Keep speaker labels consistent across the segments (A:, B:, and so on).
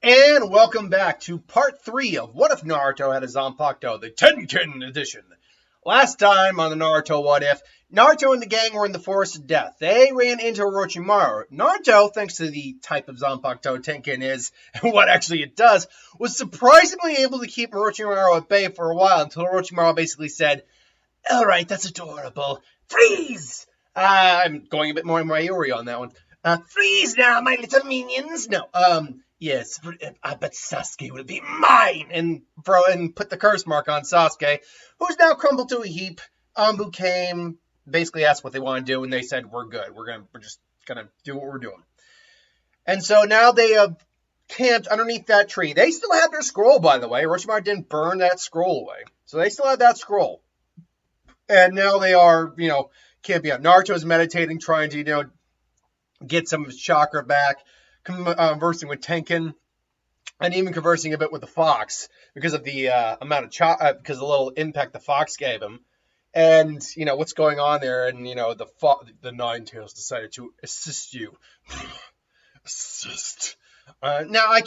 A: And welcome back to part 3 of What If Naruto Had a Zanpakuto, the Tenken edition. Last time on the Naruto What If, Naruto and the gang were in the Forest of Death. They ran into Orochimaru. Naruto, thanks to the type of Zanpakuto Tenken is, and what actually it does, was surprisingly able to keep Orochimaru at bay for a while until Orochimaru basically said, "Alright, that's adorable. Freeze!" I'm going a bit more Mayuri on that one. Freeze now, my little minions. No, yes, I bet Sasuke will be mine. And put the curse mark on Sasuke, who's now crumbled to a heap. Anbu came, basically asked what they want to do, and they said, we're good. We're just gonna do what we're doing. And so now they have camped underneath that tree. They still have their scroll, by the way. Orochimaru didn't burn that scroll away. So they still have that scroll. And now they are, camping out. Naruto's meditating, trying to, get some of his chakra back, conversing with Tenken, and even conversing a bit with the fox because of the amount of because of the little impact the fox gave him, and what's going on there, and the Nine-Tails decided to assist you. Assist. Now I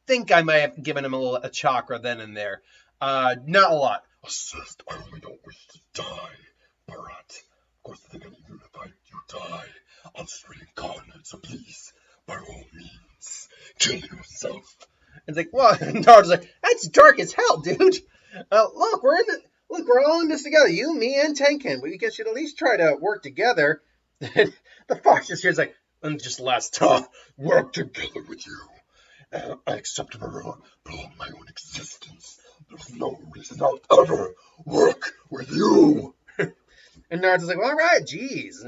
A: think I might have given him a chakra then and there, not a lot. Assist. I only don't wish to die, but of course the thing I need you to fight, you die. I'll just reincarnate, so please, by all means, kill yourself. It's like, well, Naruto's like, that's dark as hell, dude. Look, we're all in this together. You, me, and Tenken. We should at least try to work together. The fox just here's like, and just last time, work together with you. I accept belong my own existence. There's no reason I'll ever work with you. And Naruto's like, well, all right, geez.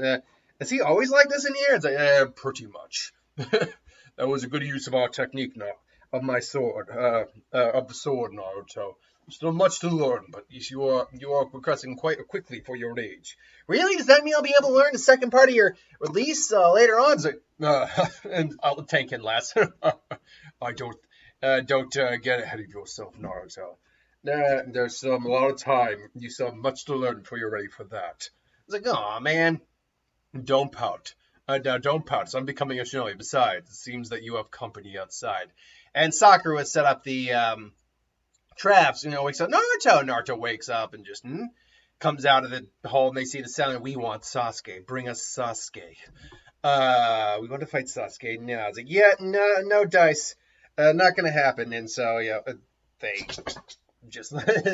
A: Is he always like this in here? It's like, pretty much. That was a good use of our technique now, of my sword, of the sword, Naruto. Still much to learn, but you are progressing quite quickly for your age. Really? Does that mean I'll be able to learn the second part of your release later on? It's like, and I'll tank in last. I don't get ahead of yourself, Naruto. There's still a lot of time. You still have much to learn before you're ready for that. It's like, aw, man. Don't pout. Don't pout. So I'm becoming a shinobi. Besides, it seems that you have company outside. And Sakura has set up the traps. Wakes up. Naruto wakes up and just comes out of the hall, and they see the sound. We want Sasuke. Bring us Sasuke. We want to fight Sasuke. No, I was like, yeah, no dice. Not gonna happen. And so they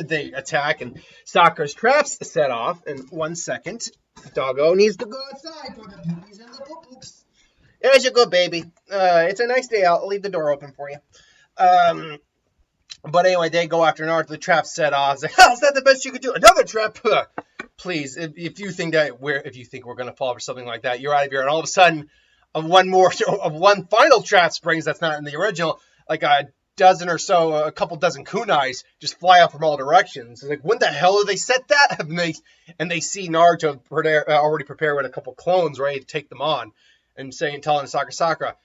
A: they attack, and Sakura's traps set off in 1 second. Doggo needs to go outside for the poopies and the poo-poops. There's your good baby. It's a nice day out. I'll leave the door open for you. But anyway, they go after Naruto. The trap set off. Like, is that the best you could do? Another trap? Please, if you think we're gonna fall for something like that, you're out of here. And all of a sudden, one final trap springs that's not in the original, like a couple dozen kunais just fly out from all directions. It's like, when the hell did they set that? And they see Naruto already prepared with a couple clones ready to take them on, and telling Sakura,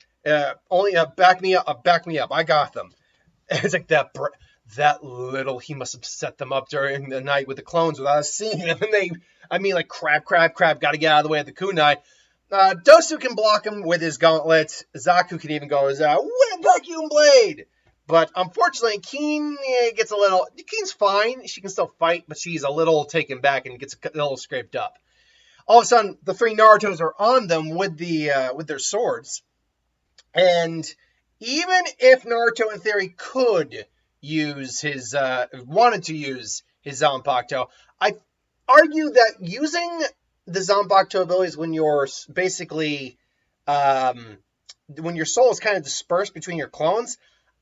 A: only back me up. I got them. And it's like that little, he must have set them up during the night with the clones without us seeing them. And crap, got to get out of the way of the kunai. Dosu can block him with his gauntlet. Zaku can even go his vacuum blade. But unfortunately, Keen gets a little... Keen's fine. She can still fight, but she's a little taken back and gets a little scraped up. All of a sudden, the three Narutos are on them with their swords. And even if Naruto, in theory, could use wanted to use his Zanpakuto, I argue that using the Zanpakuto abilities when you're basically... when your soul is kind of dispersed between your clones...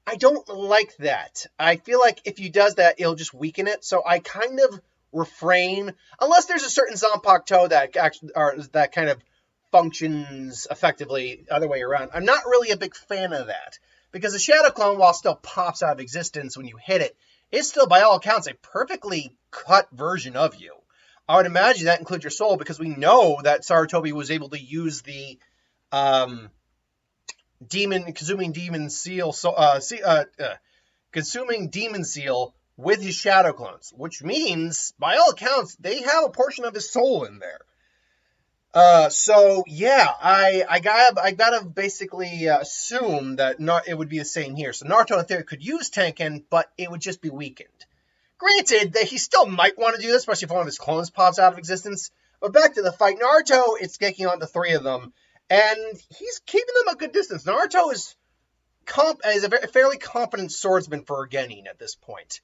A: I don't like that. I feel like if you does that, it'll just weaken it. So I kind of refrain, unless there's a certain Zanpakuto that kind of functions effectively the other way around. I'm not really a big fan of that, because the Shadow Clone, while still pops out of existence when you hit it, is still, by all accounts, a perfectly cut version of you. I would imagine that includes your soul, because we know that Sarutobi was able to use the consuming demon seal with his shadow clones, which means, by all accounts, they have a portion of his soul in there. So yeah, I gotta basically assume that not it would be the same here. So Naruto in theory could use Tenken, but it would just be weakened. Granted that he still might want to do this, especially if one of his clones pops out of existence. But back to the fight, Naruto is taking on the three of them, and he's keeping them a good distance. Naruto is a fairly competent swordsman for a Genin at this point.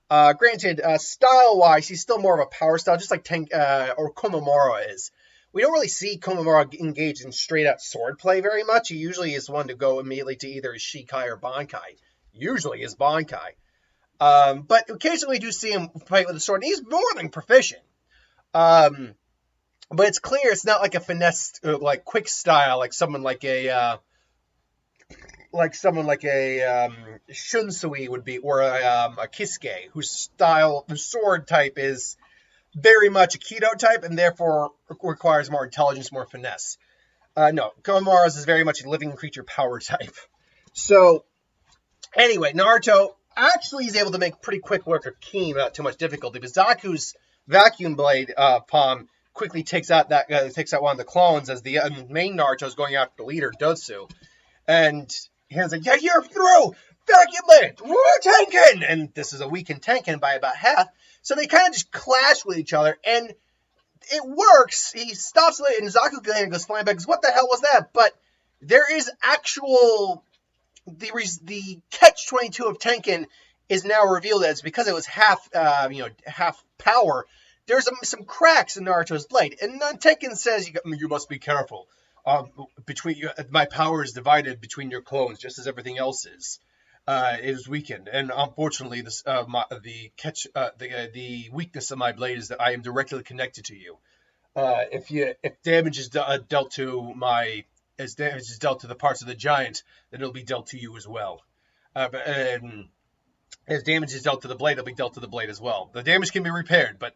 A: Granted, style-wise, he's still more of a power style, just like or Komamura is. We don't really see Komamura engage in straight-out swordplay very much. He usually is one to go immediately to either his Shikai or Bankai. Usually his Bankai. But occasionally we do see him fight with a sword, and he's more than proficient. But it's clear it's not like a finesse, like quick style, like someone like a Shunsui would be, or a Kisuke, whose sword type is very much a Kido type, and therefore requires more intelligence, more finesse. No, Komamura's is very much a living creature power type. So, anyway, Naruto actually is able to make pretty quick work of Keen without too much difficulty, but Zaku's vacuum blade palm quickly takes out one of the clones as the main Naruto is going after the leader, Dotsu. And he's like, yeah, you're through! Vacuum blade! Tenken! And this is a weakened Tenken by about half. So they kind of just clash with each other, and it works. He stops it, and Zaku goes flying back, goes, what the hell was that? But there is actual... The catch-22 of Tenken is now revealed as, because it was half power, there's some cracks in Naruto's blade. And Tenken says, you must be careful. My power is divided between your clones, just as everything else is. It is weakened, and unfortunately, the weakness of my blade is that I am directly connected to you. If damage is dealt to the parts of the giant, then it'll be dealt to you as well. And as damage is dealt to the blade, it'll be dealt to the blade as well. The damage can be repaired, but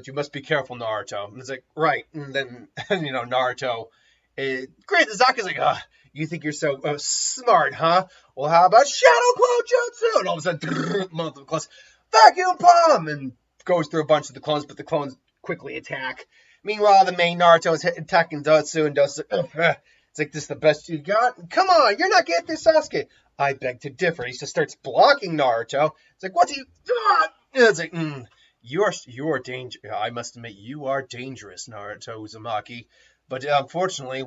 A: you must be careful, Naruto. And it's like, right, and then Naruto. Great, Zaku's like, you think you're so smart, huh? Well, how about Shadow Clone Jutsu? And all of a sudden, multiple clones, vacuum palm, and goes through a bunch of the clones, but the clones quickly attack. Meanwhile, the main Naruto is attacking Dotsu, and Dotsu's like, it's like, this is the best you got? Come on, you're not getting this, Sasuke. I beg to differ. He just starts blocking Naruto. It's like, what do you... It's like, you are dangerous. I must admit, you are dangerous, Naruto Uzumaki. But unfortunately,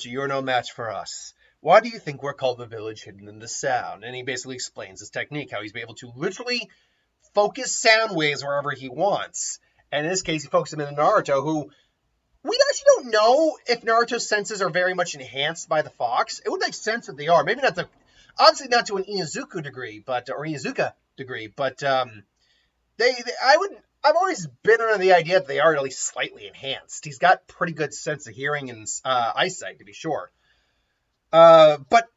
A: you're no match for us. Why do you think we're called the village hidden in the sound? And he basically explains his technique, how he's able to literally focus sound waves wherever he wants. And in this case, he focuses them in Naruto, who we actually don't know if Naruto's senses are very much enhanced by the fox. It would make sense that they are. Maybe not obviously not to an Inuzuka degree, but I've always been under the idea that they are at least slightly enhanced. He's got pretty good sense of hearing and eyesight, to be sure. But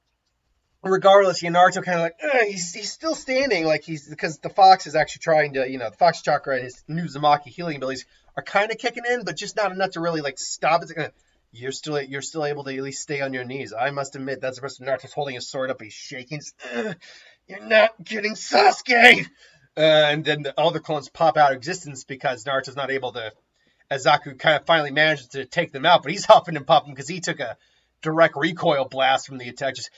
A: regardless, Naruto kind of like, he's still standing, because the fox is actually trying to, the fox chakra and his new Uzumaki healing abilities are kind of kicking in, but just not enough to really stop it. You're still able to at least stay on your knees. I must admit, that's the person Naruto's holding his sword up, he's shaking. You're not getting Sasuke! And then all the clones pop out of existence because Naruto's not able to, as Zaku kind of finally manages to take them out, but he's huffing and puffing because he took a direct recoil blast from the attack. Just,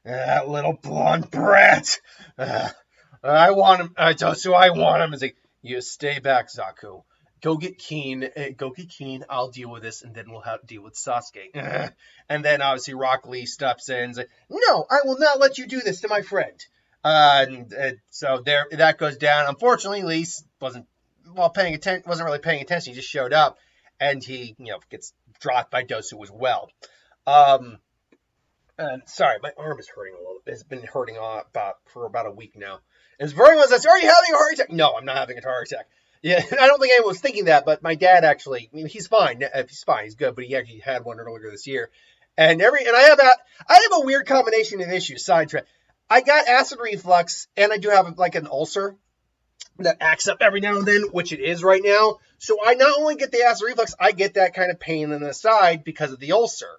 A: that little blonde brat. I want him. Dotsu, I want him. It's like, you stay back, Zaku. Go get Keen. I'll deal with this, and then we'll have to deal with Sasuke. And then obviously Rock Lee steps in and is like, no, I will not let you do this to my friend. So that goes down. Unfortunately, Lee wasn't really paying attention. He just showed up, and he gets dropped by Dotsu as well. And sorry, my arm is hurting a little bit. It's been hurting for about a week now. As very much as, are you having a heart attack? No, I'm not having a heart attack. Yeah, I don't think anyone was thinking that, but my dad actually, he's fine. He's good, but he actually had one earlier this year. And I have a weird combination of issues. Sidetrack. I got acid reflux, and I do have an ulcer that acts up every now and then, which it is right now. So I not only get the acid reflux, I get that kind of pain in the side because of the ulcer.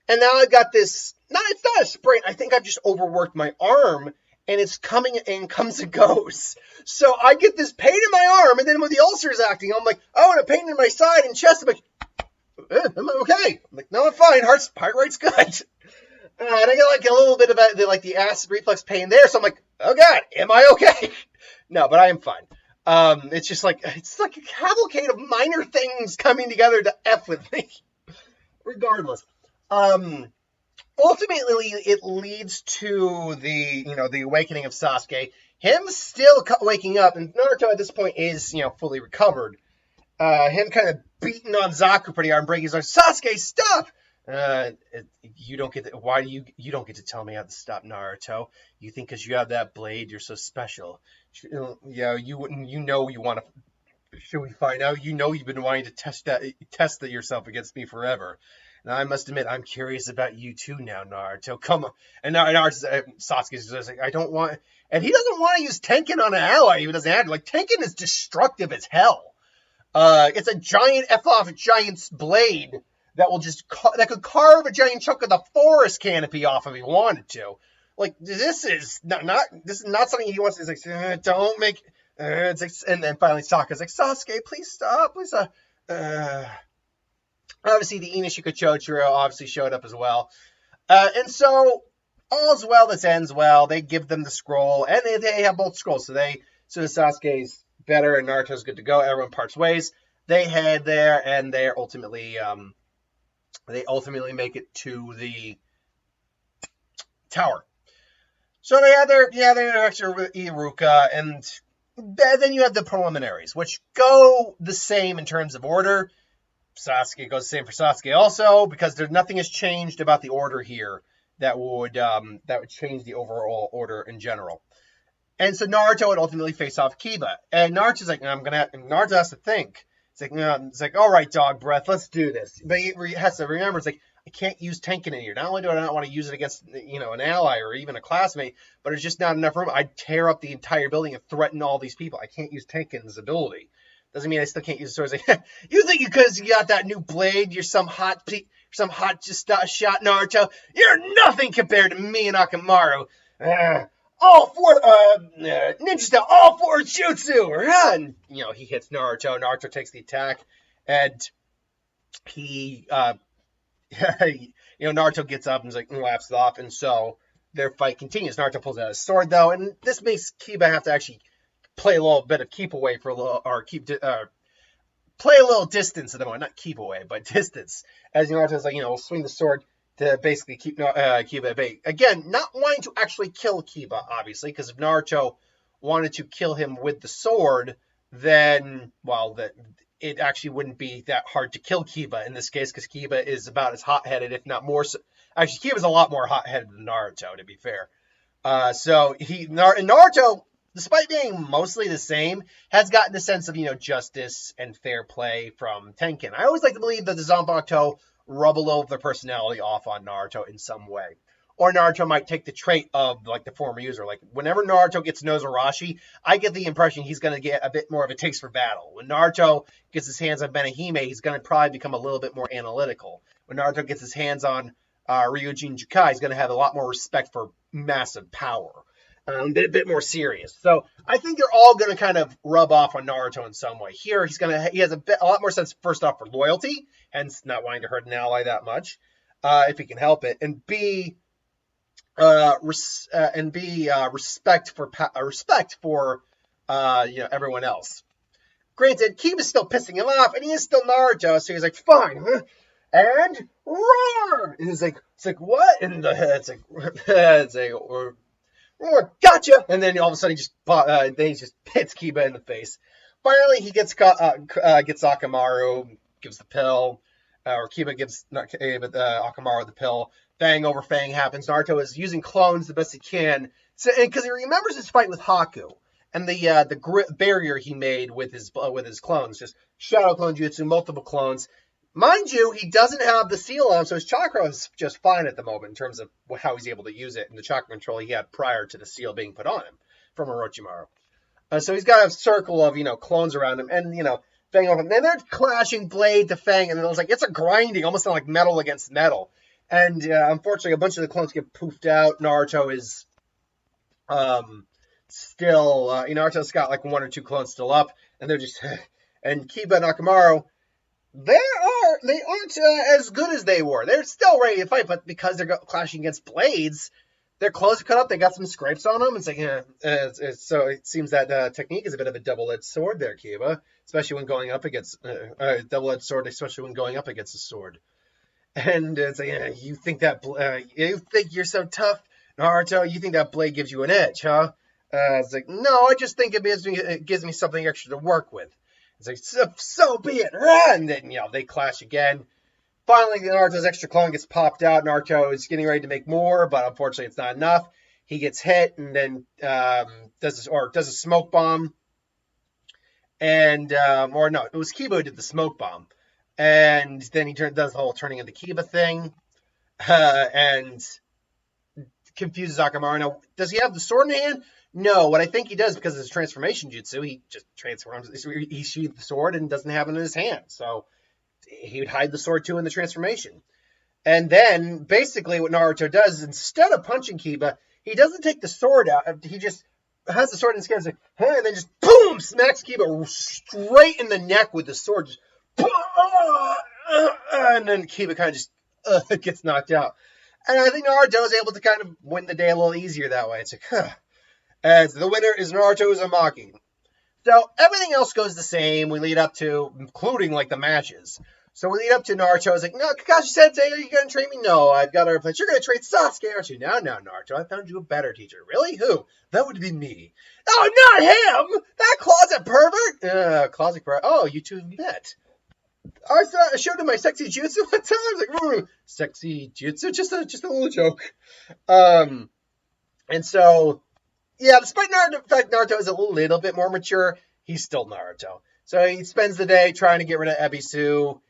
A: And now I've got this, it's not a sprain, I think I've just overworked my arm, and it's coming and comes and goes. So I get this pain in my arm, and then when the ulcer is acting, I'm like, oh, and a pain in my side and chest. I'm like, am I okay? I'm like, no, I'm fine. Heart rate's good. And I get like a little bit about the acid reflux pain there. So I'm like, oh God, am I okay? No, but I am fine. It's just like, it's like a cavalcade of minor things coming together to F with me. Regardless. Ultimately, it leads to the awakening of Sasuke. Him still waking up, and Naruto at this point is, fully recovered. Him kind of beating on Zaku pretty hard and breaking his arm. Sasuke, stop! You don't get to, why do you don't get to tell me how to stop, Naruto? You think because you have that blade, you're so special. Yeah, you wouldn't. You want to. Should we find out? You've been wanting to test that yourself against me forever. Now, I must admit, I'm curious about you too now, Naruto. Come on. And Sasuke's just like, I don't want... And he doesn't want to use Tenken on an ally. He doesn't have to. Like, Tenken is destructive as hell. It's a giant F-off giant's blade that will just... that could carve a giant chunk of the forest canopy off if he wanted to. Like, this is not something he wants to... He's like, don't make... it's like, and then finally Sokka's like, Sasuke, please stop. Please stop. Obviously, the Inashika Chochiro obviously showed up as well. And so, all's well that ends well. They give them the scroll, and they have both scrolls. So Sasuke's better, and Naruto's good to go. Everyone parts ways. They head there, and they ultimately make it to the tower. So they have their interaction with Iruka, and then you have the preliminaries, which go the same in terms of order. Sasuke goes the same for Sasuke also, because nothing has changed about the order here that would change the overall order in general. And so Naruto would ultimately face off Kiba, and Naruto's like, Naruto has to think. It's like, all right, dog breath, let's do this. But he has to remember, it's like, I can't use Tenken in here. Not only do I not want to use it against an ally or even a classmate, but there's just not enough room. I'd tear up the entire building and threaten all these people. I can't use Tenken's ability. Doesn't mean I still can't use the sword. Like, you think because you got that new blade, you're some hot shot, Naruto? You're nothing compared to me and Akamaru. All four ninja style, all four jutsu. And he hits Naruto. Naruto takes the attack, and he Naruto gets up and laughs it off, and so their fight continues. Naruto pulls out his sword though, and this makes Kiba have to actually play a little bit of keep away for a little, or play a little distance at the moment. Not keep away, but distance. As Naruto's will swing the sword to basically keep Kiba at bay. Again, not wanting to actually kill Kiba, obviously, because if Naruto wanted to kill him with the sword, then, it actually wouldn't be that hard to kill Kiba in this case, because Kiba is about as hot-headed, if not more so. Actually, Kiba's a lot more hot-headed than Naruto, to be fair. Naruto, despite being mostly the same, has gotten the sense of, justice and fair play from Tenken. I always like to believe that the Zanpakuto rub a little of their personality off on Naruto in some way. Or Naruto might take the trait of, the former user. Whenever Naruto gets Nozarashi, I get the impression he's going to get a bit more of a taste for battle. When Naruto gets his hands on Benihime, he's going to probably become a little bit more analytical. When Naruto gets his hands on Ryujin Jukai, he's going to have a lot more respect for massive power. A bit more serious. So I think they're all going to kind of rub off on Naruto in some way. Here, he has a lot more sense, first off, for loyalty, hence not wanting to hurt an ally that much, if he can help it, and B, respect for everyone else. Granted, Kiba's still pissing him off, and he is still Naruto, so he's like, fine, huh? And roar! And it's like what? And it's like, roar, gotcha! And then all of a sudden, he just hits Kiba in the face. Finally, he gets Akamaru, gives the pill, or Kiba gives Akamaru the pill. Fang over Fang happens. Naruto is using clones the best he can, because he remembers his fight with Haku and the barrier he made with his clones, just shadow clone jutsu, multiple clones. Mind you, he doesn't have the seal on, so his chakra is just fine at the moment in terms of how he's able to use it and the chakra control he had prior to the seal being put on him from Orochimaru. So he's got a circle of clones around him, and Fang over, and then they're clashing blade to Fang, and it's a grinding, almost like metal against metal. And unfortunately, a bunch of the clones get poofed out. Naruto is Still, Naruto's got like one or two clones still up, and they're just and Kiba and Akamaru, they aren't as good as they were. They're still ready to fight, but because they're clashing against blades, their clothes are cut up. They got some scrapes on them. It's like, so it seems that technique is a bit of a double-edged sword there, Kiba, especially when going up against double-edged sword, especially when going up against a sword. And it's like, you think you think you're so tough, Naruto? You think that blade gives you an edge, huh? It's like, no, I just think it gives me something extra to work with. It's like, so be it. And then, they clash again. Finally, Naruto's extra clone gets popped out. Naruto is getting ready to make more, but unfortunately, it's not enough. He gets hit and then does a smoke bomb. And, or no, it was Kiba who did the smoke bomb. And then he does the whole turning into Kiba thing. And confuses Akamaru. Now, does he have the sword in hand? No, what I think he does, because of his transformation jutsu, he just transforms. He sheathed the sword and doesn't have it in his hand. So he would hide the sword too in the transformation. And then basically what Naruto does, instead of punching Kiba, he doesn't take the sword out. He just has the sword in his hand and then just boom, smacks Kiba straight in the neck with the sword. Just, and then Kiba kind of just gets knocked out. And I think Naruto is able to kind of win the day a little easier that way. It's like, As the winner is Naruto Uzumaki. So everything else goes the same. We lead up to, including like the matches. So we lead up to Naruto's like, no, Kakashi Sensei, are you going to train me? No, I've got a place. You're going to train Sasuke, aren't you? No, Naruto, I found you a better teacher. Really? Who? That would be me. Oh, not him! That closet pervert! Closet pervert. Oh, you two met. I showed him my sexy jutsu one time. I was like, sexy jutsu? Just a little joke. And so, yeah, despite the fact Naruto is a little bit more mature, he's still Naruto. So he spends the day trying to get rid of Ebisu,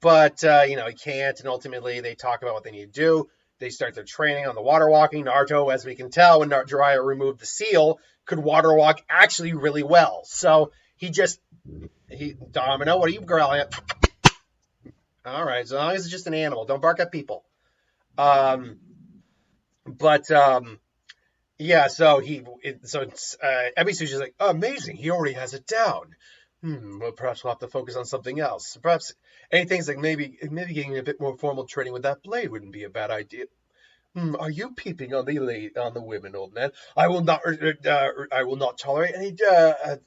A: but he can't, and ultimately they talk about what they need to do. They start their training on the water walking. Naruto, as we can tell, when Jiraiya removed the seal, could water walk actually really well. So Domino, what are you growling at? All right, as long as it's just an animal, don't bark at people. Yeah, so Ebisu's just like, amazing, he already has it down. Well, perhaps we'll have to focus on something else. Perhaps anything's like maybe getting a bit more formal training with that blade wouldn't be a bad idea. Are you peeping on the women, old man? I will not tolerate any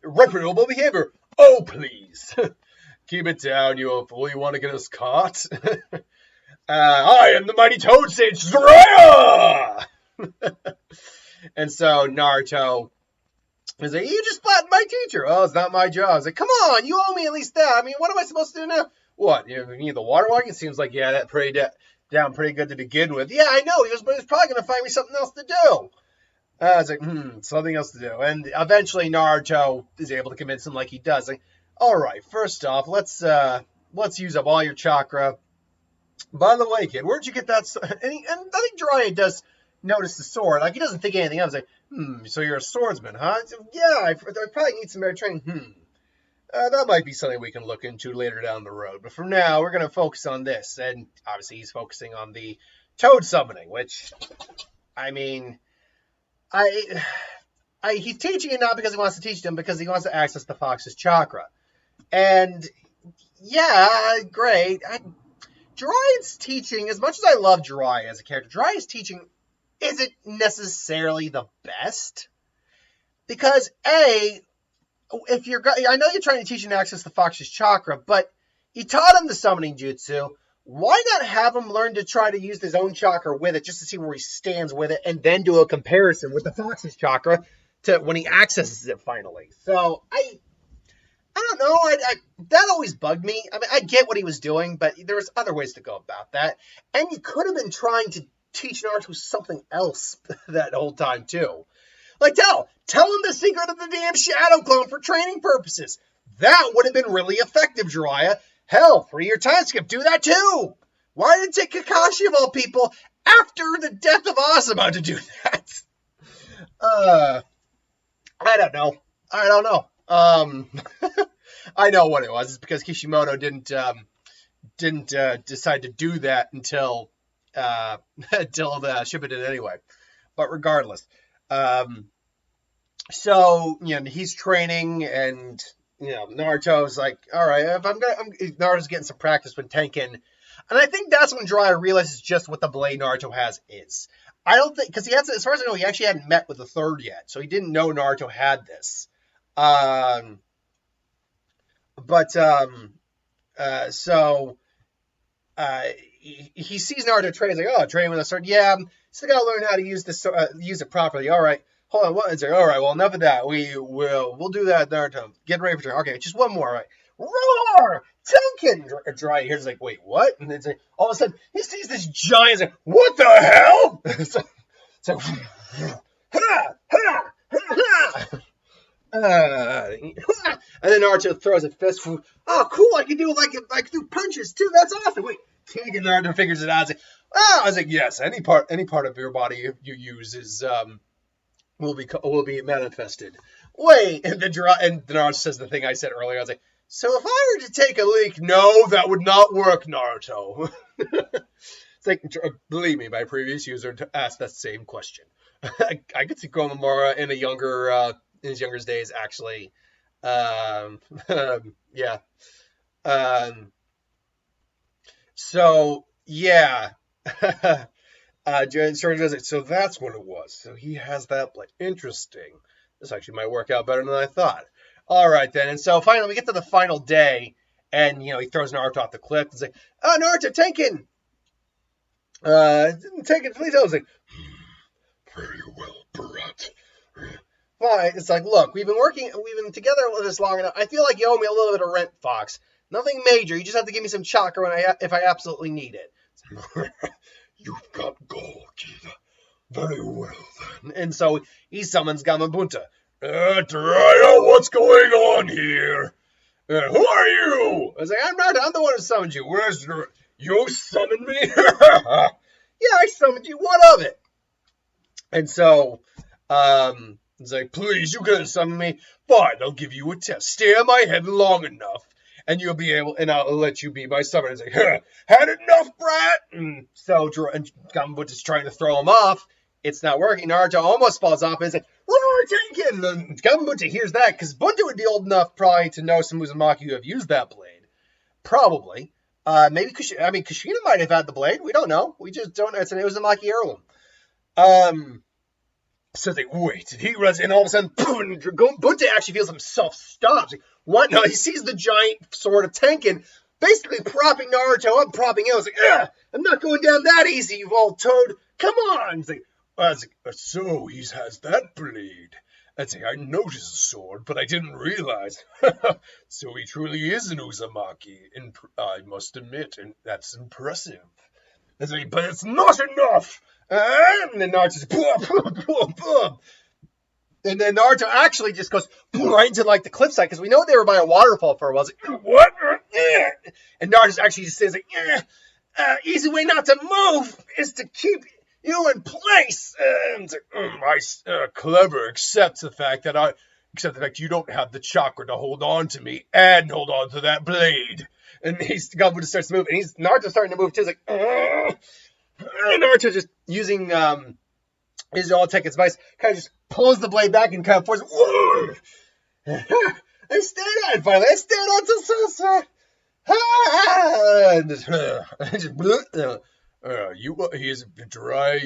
A: reputable behavior. Oh, please. Keep it down, you old fool. You want to get us caught? I am the mighty Toad Sage, Jiraiya! And so Naruto is like, you just flattened my teacher. Oh, it's not my job. I was like, come on, you owe me at least that. I mean, what am I supposed to do now? What? You need the water walking? It seems like you had that down pretty good to begin with. Yeah, I know. He was probably going to find me something else to do. I was like, something else to do. And eventually Naruto is able to convince him like he does. Like, all right, first off, let's use up all your chakra. By the way, kid, where'd you get that? And I think Jiraiya does notice the sword. Like, he doesn't think anything else. Like, so you're a swordsman, huh? Yeah, I probably need some better training. That might be something we can look into later down the road. But for now, we're going to focus on this. And obviously, he's focusing on the toad summoning, which, I mean, he's teaching it not because he wants to teach them, because he wants to access the fox's chakra. And, yeah, great. Jiraiya's teaching, as much as I love Jiraiya as a character, Jiraiya's teaching isn't necessarily the best. Because, I know you're trying to teach him to access the fox's chakra, but you taught him the summoning jutsu. Why not have him learn to try to use his own chakra with it, just to see where he stands with it, and then do a comparison with the fox's chakra to when he accesses it finally? So, I don't know. That always bugged me. I mean, I get what he was doing, but there was other ways to go about that. And you could have been trying to teach Naruto something else that whole time, too. Like, tell him the secret of the damn Shadow Clone for training purposes. That would have been really effective, Jiraiya. Hell, 3-year time skip, do that, too. Why did it take Kakashi, of all people, after the death of Asuma to do that? I don't know. I know what it was. It's because Kishimoto didn't decide to do that until the Shippuden anyway. But regardless, so he's training, and Naruto's like, all right, if Naruto's getting some practice with Tenken, and I think that's when Jiraiya realizes just what the blade Naruto has is. I don't think, because as far as I know, he actually hadn't met with the third yet, so he didn't know Naruto had this. He sees Naruto train. He's like, oh, train with a sword. Yeah, still gotta learn how to use this, use it properly. All right, hold on. What? It's like, all right, well, enough of that. We'll do that, Naruto. Get ready for train. Okay, just one more. All right. Roar! Tenken! Jiraiya here's like, wait, what? And then like, all of a sudden, he sees this giant. Like, what the hell? it's like, ha, ha, ha, and then Naruto throws a fist. Oh, cool! I can do do punches too. That's awesome. Wait, Tenken Naruto figures it out. I was like, yes, any part of your body you use is will be manifested. Wait, and Naruto says the thing I said earlier. I was like, so if I were to take a leak, no, that would not work, Naruto. It's like, believe me, my previous user asked that same question. I could see Komamura in his younger days, actually. Yeah. So, yeah. So that's what it was. So he has that blade. Interesting. This actually might work out better than I thought. All right, then. And so finally, we get to the final day, and, he throws Naruto off the cliff. It's like, oh, Naruto, Tenken! Tenken, please. I was like, very well, Bharat. Fine. It's like, look, we've been together with this long enough. I feel like you owe me a little bit of rent, Fox. Nothing major. You just have to give me some chakra if I absolutely need it. You've got gall, kid. Very well, then. And so he summons Gamabunta. Jiraiya, what's going on here? Who are you? I was like, I'm not. I'm the one who summoned you. You summoned me? Yeah, I summoned you. What of it? And so, he's like, please, you couldn't summon me. Fine, I'll give you a test. Stare at my head long enough, and you'll be able, and I'll let you be my summoner. He's like, had enough, brat? And so, Gamabunta's trying to throw him off. It's not working. Naruto almost falls off, and he's like, roar, Tenken! And Gamabunta hears that, because Bunta would be old enough, probably, to know some Uzumaki who have used that blade. Probably. Maybe Kushina might have had the blade. We don't know. We just don't know. It's an Uzumaki heirloom. So they wait, and he runs, and all of a sudden, boom, Bunta actually feels himself stop. Like, what? No, he sees the giant sword of Tenken, basically propping Naruto up, propping him. I was like, I'm not going down that easy, you old toad. Come on. So he has that blade. I noticed the sword, but I didn't realize. So he truly is an Uzumaki, I must admit, and that's impressive. But it's not enough. And then Naruto just boom. And then Naruto actually just goes right into the cliffside, because we know they were by a waterfall for a while. I was like, what? And Naruto actually just says easy way not to move is to keep you in place. And clever, except the fact you don't have the chakra to hold on to me and hold on to that blade. And Gamabunta starts to move, and Naruto's starting to move too. He's like, and Naruto just using his all Tenken's advice, kind of just pulls the blade back and kind of forces. I stayed on finally. I stayed on to Sasa. He is Jiraiya,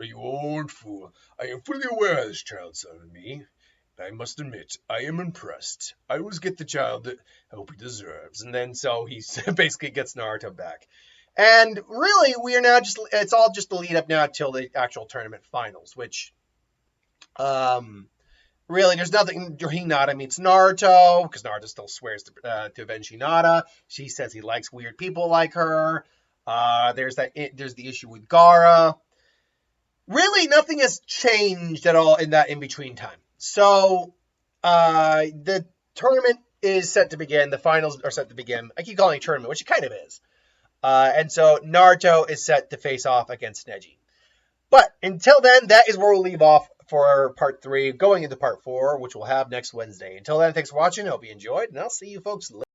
A: you old fool. I am fully aware this child summoned me. I must admit, I am impressed. I always get the child that hope he deserves. And then so he basically gets Naruto back. And really, we are now it's all just the lead up now till the actual tournament finals, which, really, there's nothing. Hinata meets Naruto, because Naruto still swears to avenge Hinata. She says he likes weird people like her. There's the issue with Gaara. Really, nothing has changed at all in that in-between time. So, the tournament is set to begin. The finals are set to begin. I keep calling it a tournament, which it kind of is. And so Naruto is set to face off against Neji. But until then, that is where we'll leave off for part 3, going into part 4, which we'll have next Wednesday. Until then, thanks for watching. I hope you enjoyed, and I'll see you folks later.